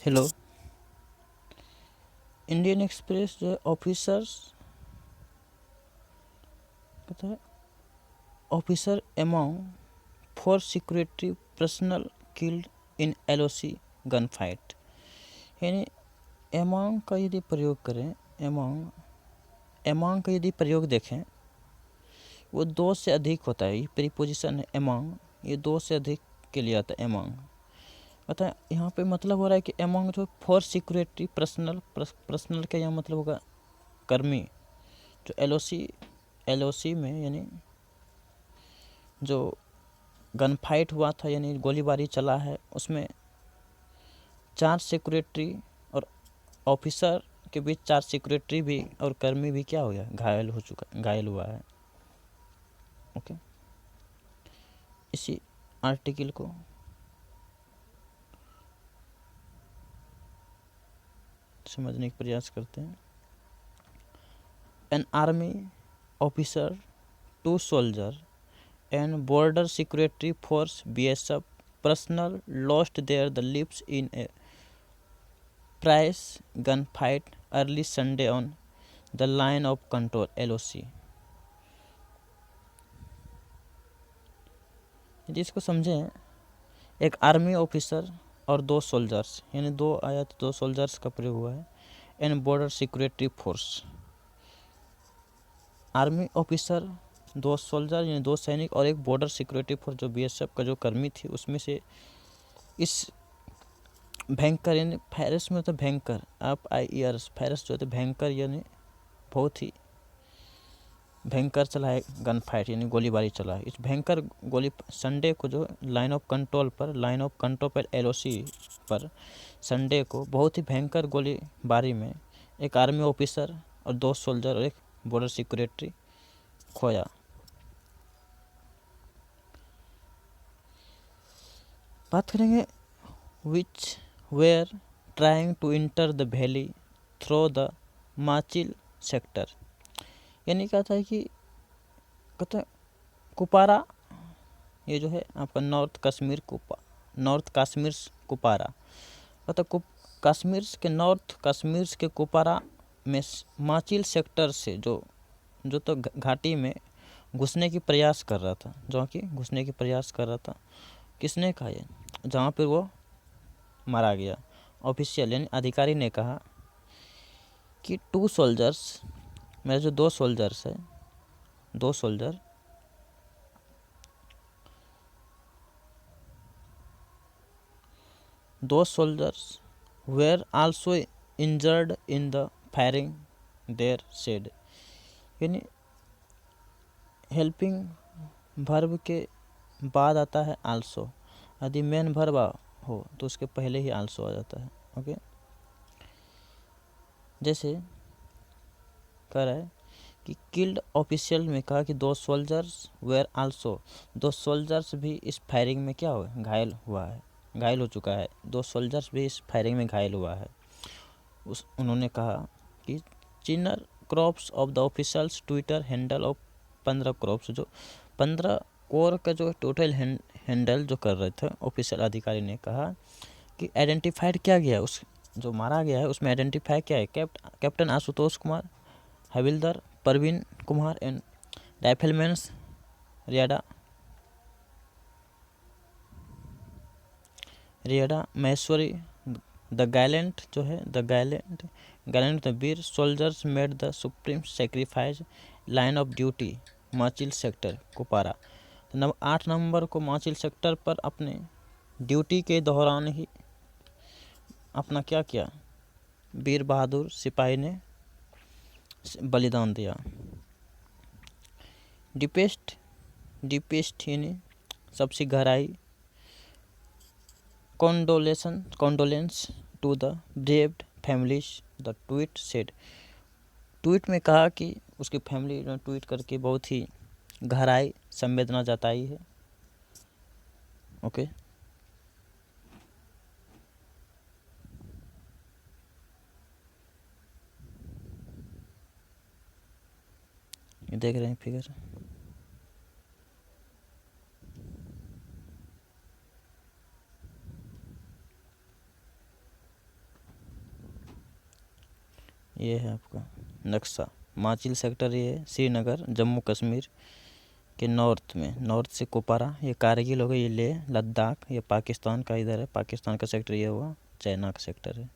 Hello. Indian express जो है officers कहता है officer among 4 security personal killed in LOC gun fight. यानी अमंग का यदि प्रयोग करें, अमंग का यदि प्रयोग देखें, वो 2 से अधिक होता है। ये प्रीपोजिशन है अमंग, ये 2 से अधिक के लिए आता है अमंग। अतः यहाँ पे मतलब हो रहा है कि अमंग जो 4 सिक्योरिटी पर्सनल का यहाँ मतलब होगा कर्मी। जो एलओसी में यानी जो गन फाइट हुआ था यानी गोलीबारी चला है, उसमें 4 सिक्योरिटी और ऑफिसर के बीच 4 सिक्योरिटी भी और कर्मी भी क्या हो गया, घायल हुआ है। ओके, इसी आर्टिकल को समझने का प्रयास करते हैं। An army officer, 2 soldier and border security force BSF personnel lost their the lives in a price gun fight early Sunday on the line of control LOC. यदि इसको समझें, एक आर्मी ऑफिसर और 2 सोल्जर्स, यानी 2 आया तो 2 सोल्जर्स का प्रयोग हुआ है। And border security force, army officer, 2 soldier यानी 2 सैनिक और एक बॉर्डर सिक्योरिटी फोर्स जो बीएसएफ का जो कर्मी थी, उसमें से इस भयंकर यानी फायरस में तो भयंकर FIRS फायरस जो है भयंकर यानी बहुत ही भयंकर चला है गन फाइट यानी गोलीबारी चला है। इस भयंकर गोली संडे को जो लाइन ऑफ कंट्रोल पर एलओसी पर संडे को बहुत ही भयंकर गोलीबारी में एक आर्मी ऑफिसर और 2 सोल्जर और एक बॉर्डर सिक्योरिटी खोया। बात करेंगे which were trying to enter the valley through the Machil sector. यानी क्या था कि कहते हैं कुपारा, ये जो है आपका नॉर्थ कश्मीर कुपारा, मतलब नॉर्थ कश्मीर के कुपारा में माचिल सेक्टर से जो तो घाटी में घुसने की प्रयास कर रहा था। किसने कहा ये, जहाँ पर वो मारा गया। ऑफिशियल यानी अधिकारी ने कहा कि 2 सोल्जर्स, मेरे जो 2 सोल्जर्स है, 2 soldier Those soldiers were also injured in the firing, there said। यानी हेल्पिंग वर्ब के बाद आता है आल्सो। यदि मेन वर्ब हो तो उसके पहले ही आल्सो आ जाता है। ओके, जैसे कह रहा है कि किल्ड ऑफिशियल में कहा कि 2 सोल्जर्स वेयर आल्सो, 2 सोल्जर्स भी इस फायरिंग में क्या हुआ, घायल हो चुका है। 2 सोल्जर्स भी इस फायरिंग में घायल हुआ है। उन्होंने कहा कि Chinar corps of the officials Twitter handle of 15 corps, जो 15 कोर का जो टोटल हैंडल जो कर रहे थे ऑफिशियल अधिकारी ने कहा कि आइडेंटिफाइड किया गया, उस जो मारा गया है उसमें आइडेंटिफाई क्या है, captain Ashutosh Kumar, havildar Parveen Kumar and riflemans रियाडा महेश्वरी। द गैलेंट जो है गैलेंट द वीर soldiers made the supreme sacrifice line of duty Machil sector Kupwara. तो 8 नवंबर को माचिल सेक्टर पर अपने ड्यूटी के दौरान ही अपना क्या किया, वीर बहादुर सिपाही ने बलिदान दिया। डीपेस्ट यानी सबसे गहराई, condolence to the bereaved families, the tweet said. Tweet में कहा कि उसकी फैमिली ने ट्वीट करके बहुत ही गहराई संवेदना जताई है। ओके, ये देख रहे हैं फिगर। ये है आपका नक्शा। माचिल सेक्टर ये है श्रीनगर जम्मू कश्मीर के नॉर्थ में, नॉर्थ से कुपवारा, ये कारगिल हो गया, ये लेह लद्दाख, ये पाकिस्तान का इधर है, पाकिस्तान का सेक्टर ये हुआ, चाइना का सेक्टर है।